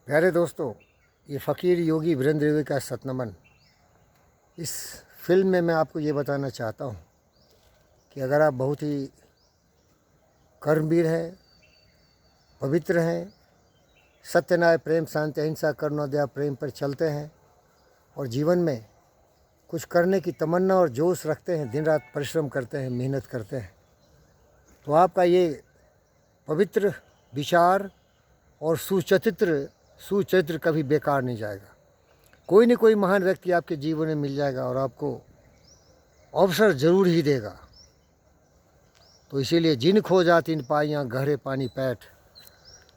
प्यारे दोस्तों, ये फ़कीर योगी वीरेंद्र योगी का सतनमन। इस फिल्म में मैं आपको ये बताना चाहता हूँ कि अगर आप बहुत ही कर्मवीर हैं, पवित्र हैं, सत्य न्याय प्रेम शांति अहिंसा करुणा दया प्रेम पर चलते हैं और जीवन में कुछ करने की तमन्ना और जोश रखते हैं, दिन रात परिश्रम करते हैं, मेहनत करते हैं, तो आपका ये पवित्र विचार और सुचरित्र कभी बेकार नहीं जाएगा। कोई न कोई महान व्यक्ति आपके जीवन में मिल जाएगा और आपको अवसर जरूर ही देगा। तो इसीलिए जिन खोजा तिन पाइयाँ गहरे पानी पैठ।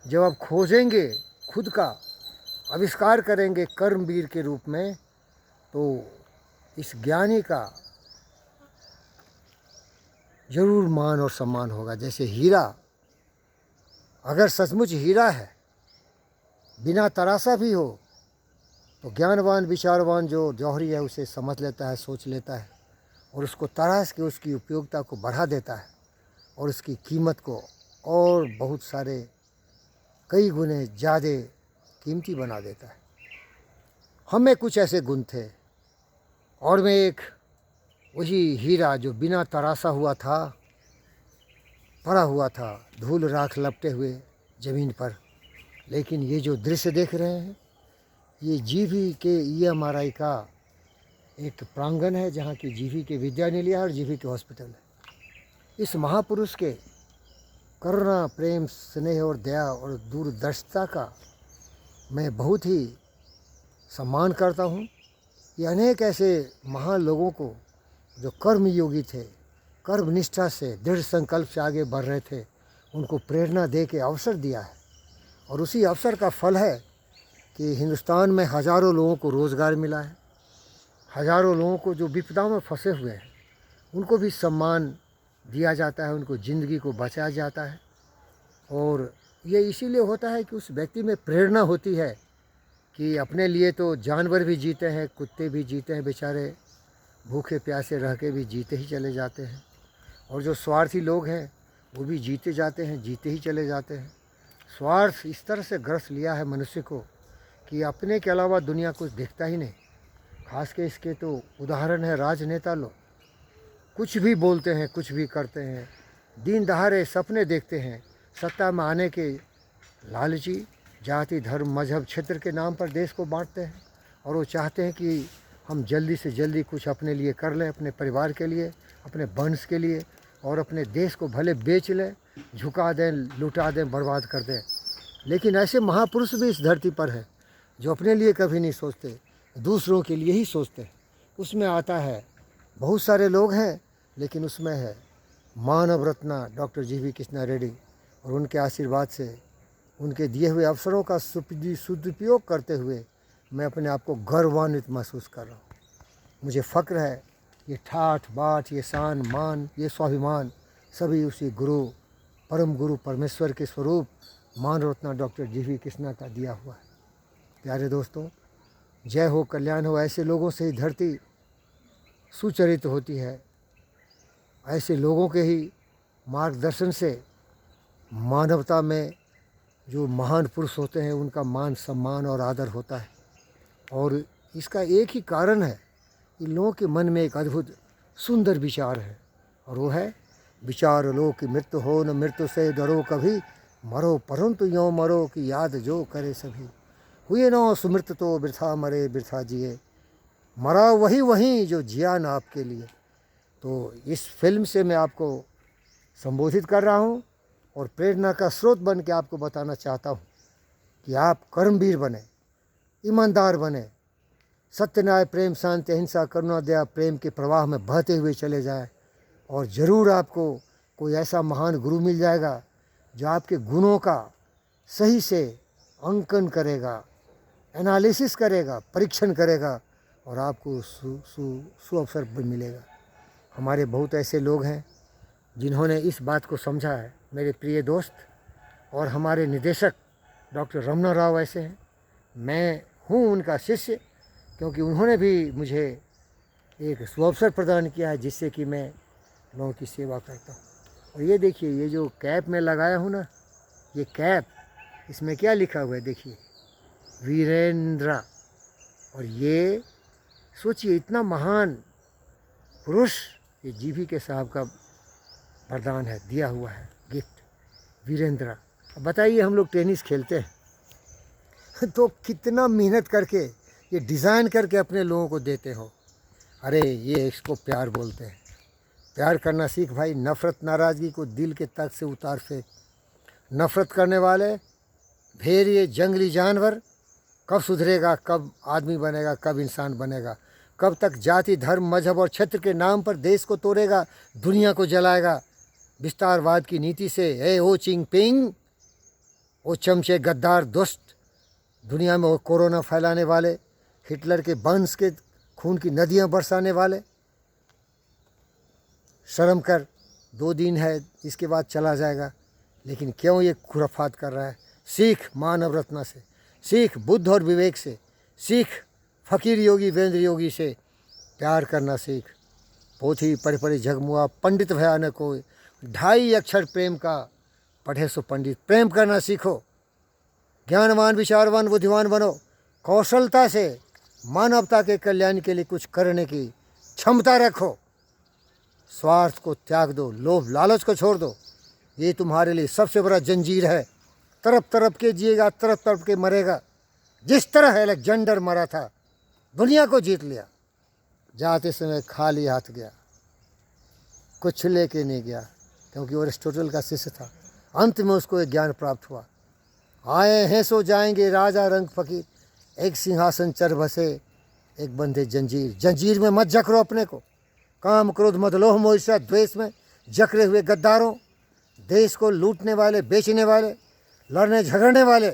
जब आप खोजेंगे, खुद का आविष्कार करेंगे कर्मवीर के रूप में, तो इस ज्ञानी का जरूर मान और सम्मान होगा। जैसे हीरा, अगर सचमुच हीरा है, बिना तराशा भी हो, तो ज्ञानवान विचारवान जो जौहरी है उसे समझ लेता है, सोच लेता है और उसको तराश के उसकी उपयोगिता को बढ़ा देता है और उसकी कीमत को और बहुत सारे कई गुने ज़्यादा कीमती बना देता है। हमें कुछ ऐसे गुण थे और मैं एक वही हीरा जो बिना तराशा हुआ था, पड़ा हुआ था धूल राख लपटे हुए ज़मीन पर। लेकिन ये जो दृश्य देख रहे हैं, ये जीवी के EMRI का एक प्रांगण है जहाँ की जीवी के विद्यानिलय और जीवी के हॉस्पिटल है। इस महापुरुष के करुणा प्रेम स्नेह और दया और दूरदर्शिता का मैं बहुत ही सम्मान करता हूँ। ये अनेक ऐसे महान लोगों को जो कर्मयोगी थे, कर्मनिष्ठा से दृढ़ संकल्प से आगे बढ़ रहे थे, उनको प्रेरणा दे के अवसर दिया है और उसी अवसर का फल है कि हिंदुस्तान में हज़ारों लोगों को रोज़गार मिला है। हज़ारों लोगों को जो विपदाओं में फंसे हुए हैं उनको भी सम्मान दिया जाता है, उनको ज़िंदगी को बचाया जाता है। और ये इसीलिए होता है कि उस व्यक्ति में प्रेरणा होती है कि अपने लिए तो जानवर भी जीते हैं, कुत्ते भी जीते हैं, बेचारे भूखे प्यासे रह के भी जीते ही चले जाते हैं। और जो स्वार्थी लोग हैं वो भी जीते जाते हैं, जीते ही चले जाते हैं। स्वार्थ इस तरह से ग्रस लिया है मनुष्य को कि अपने के अलावा दुनिया कुछ दिखता ही नहीं। खास के इसके तो उदाहरण है राजनेता लोग। कुछ भी बोलते हैं, कुछ भी करते हैं, दिन दहाड़े सपने देखते हैं, सत्ता में आने के लालची, जाति धर्म मजहब क्षेत्र के नाम पर देश को बांटते हैं और वो चाहते हैं कि हम जल्दी से जल्दी कुछ अपने लिए कर लें, अपने परिवार के लिए, अपने वंश के लिए, और अपने देश को भले बेच लें, झुका दें, लुटा दें, बर्बाद कर दें। लेकिन ऐसे महापुरुष भी इस धरती पर हैं जो अपने लिए कभी नहीं सोचते, दूसरों के लिए ही सोचते हैं। उसमें आता है बहुत सारे लोग हैं, लेकिन उसमें है मानव रत्ना डॉक्टर GV कृष्णा रेड्डी, और उनके आशीर्वाद से, उनके दिए हुए अवसरों का सदुपयोग करते हुए मैं अपने आप को गर्वान्वित महसूस कर रहा हूँ। मुझे फ़क्र है, ये ठाठ बाट, ये शान मान, ये स्वाभिमान सभी उसी गुरु, परम गुरु परमेश्वर के स्वरूप मानव रत्ना डॉक्टर GV कृष्णा का दिया हुआ है। प्यारे दोस्तों, जय हो, कल्याण हो। ऐसे लोगों से ही धरती सुचरित होती है। ऐसे लोगों के ही मार्गदर्शन से मानवता में जो महान पुरुष होते हैं उनका मान सम्मान और आदर होता है। और इसका एक ही कारण है, इन लोगों के मन में एक अद्भुत सुंदर विचार है, और वो है विचार लो कि मृत्यु हो न मृत्यु से डरो कभी, मरो परंतु यों मरो कि याद जो करे सभी। हुए न सुमृत तो वृथा मरे वृथा जिए, मरा वही जो जिया न आपके लिए। तो इस फिल्म से मैं आपको संबोधित कर रहा हूँ और प्रेरणा का स्रोत बन के आपको बताना चाहता हूँ कि आप कर्मवीर बने, ईमानदार बने, सत्य न्याय प्रेम शांति अहिंसा करुणा दया प्रेम के प्रवाह में बहते हुए चले जाएं। और ज़रूर आपको कोई ऐसा महान गुरु मिल जाएगा जो आपके गुणों का सही से अंकन करेगा, एनालिसिस करेगा, परीक्षण करेगा, और आपको सुअवसर भी मिलेगा। हमारे बहुत ऐसे लोग हैं जिन्होंने इस बात को समझा है। मेरे प्रिय दोस्त और हमारे निदेशक डॉक्टर रमना राव ऐसे हैं। मैं हूँ उनका शिष्य, क्योंकि उन्होंने भी मुझे एक सुअवसर प्रदान किया है जिससे कि मैं लोगों की सेवा करता हूँ। और ये देखिए, ये जो कैप मैं लगाया हूँ ना, ये कैप, इसमें क्या लिखा हुआ है देखिए, वीरेंद्र। और ये सोचिए इतना महान पुरुष, ये GV के साहब का वरदान है, दिया हुआ है गिफ्ट, वीरेंद्र। अब बताइए हम लोग टेनिस खेलते हैं तो कितना मेहनत करके ये डिज़ाइन करके अपने लोगों को देते हो। अरे ये इसको प्यार बोलते हैं। प्यार करना सीख भाई, नफ़रत नाराज़गी को दिल के तक से उतार फेंक। नफ़रत करने वाले भेड़िए, जंगली जानवर कब सुधरेगा, कब आदमी बनेगा, कब इंसान बनेगा? कब तक जाति, धर्म, मजहब और क्षेत्र के नाम पर देश को तोड़ेगा, दुनिया को जलाएगा विस्तारवाद की नीति से? ए ओ चिंगपिंग, ओ चमचे गद्दार दुष्ट, दुनिया में वो कोरोना फैलाने वाले, हिटलर के वंश के खून की नदियां बरसाने वाले, शर्म कर, 2 दिन है, इसके बाद चला जाएगा। लेकिन क्यों ये खुराफात कर रहा है? सीख मानव रत्न से, सीख बुद्ध और विवेक से, सीख फकीर योगी वीरेंद्र योगी से प्यार करना सीख। पोथी पढ़ पढ़ी जगमुआ पंडित भयानक हो, 2.5 अक्षर प्रेम का पढ़े सो पंडित। प्रेम करना सीखो, ज्ञानवान विचारवान बुद्धिमान बनो, कौशलता से मानवता के कल्याण के लिए कुछ करने की क्षमता रखो। स्वार्थ को त्याग दो, लोभ लालच को छोड़ दो। ये तुम्हारे लिए सबसे बड़ा जंजीर है। तरफ तरफ के जिएगा, तरफ तरफ के मरेगा। जिस तरह अलेक्जेंडर मरा था, दुनिया को जीत लिया, जाते समय खाली हाथ गया, कुछ लेके नहीं गया, क्योंकि वो अरिस्टोटल का शिष्य था। अंत में उसको एक ज्ञान प्राप्त हुआ। आए हैं सो जाएंगे, राजा रंग फकीर, एक सिंहासन चर बसे, एक बंधे जंजीर। जंजीर में मत जकड़ो अपने को। काम क्रोध मद लोह मोह ईर्ष्या द्वेष में जकड़े हुए गद्दारों, देश को लूटने वाले, बेचने वाले, लड़ने झगड़ने वाले,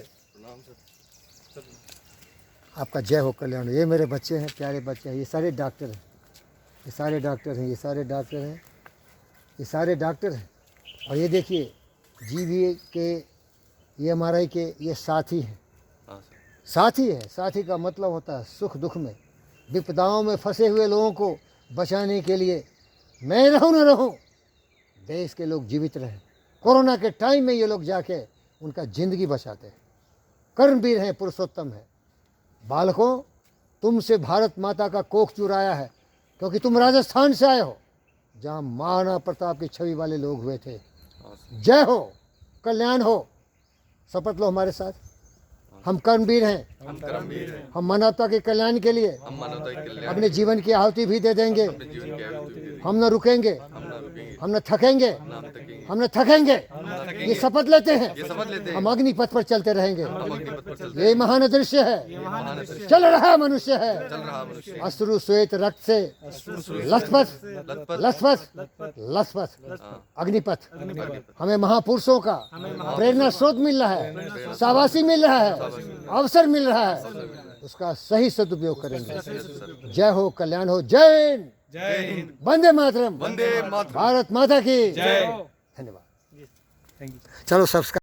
आपका जय हो कल्याण। ये मेरे बच्चे हैं, प्यारे बच्चे हैं, ये सारे डॉक्टर हैं, ये सारे डॉक्टर हैं, ये सारे डॉक्टर हैं, ये सारे डॉक्टर हैं। और ये देखिए GV के, ये MRI के, ये साथी हैं। साथी है, साथी का मतलब होता है सुख दुख में, विपदाओं में फंसे हुए लोगों को बचाने के लिए। मैं रहूं न रहूं, देश के लोग जीवित रहें। कोरोना के टाइम में ये लोग जाके उनका जिंदगी बचाते हैं। कर्मवीर हैं, पुरुषोत्तम है। बालकों, तुमसे भारत माता का कोख चुराया है, क्योंकि तुम राजस्थान से आए हो, जहाँ महाराणा प्रताप की छवि वाले लोग हुए थे। जय हो, कल्याण हो। शपथ लो हमारे साथ। हम कर्मवीर हैं, हम मानवता के कल्याण के लिए अपने जीवन की आहुति भी दे देंगे। हम न रुकेंगे, हम न थकेंगे, हम न थकेंगे। ये शपथ लेते हैं, हम अग्निपथ पर चलते रहेंगे। ये महान दृश्य है, चल रहा मनुष्य है, अश्रु श्वेत रक्त से लथपथ लथपथ लथपथ अग्निपथ। हमें महापुरुषों का प्रेरणा स्रोत मिल रहा है, शाबाशी मिल रहा है, अवसर मिल रहा है, उसका सही सदुपयोग करेंगे। जय हो, कल्याण हो। जय हिंद, वंदे मातरम, भारत माता की जय। धन्यवाद। चलो सब्सक्राइब।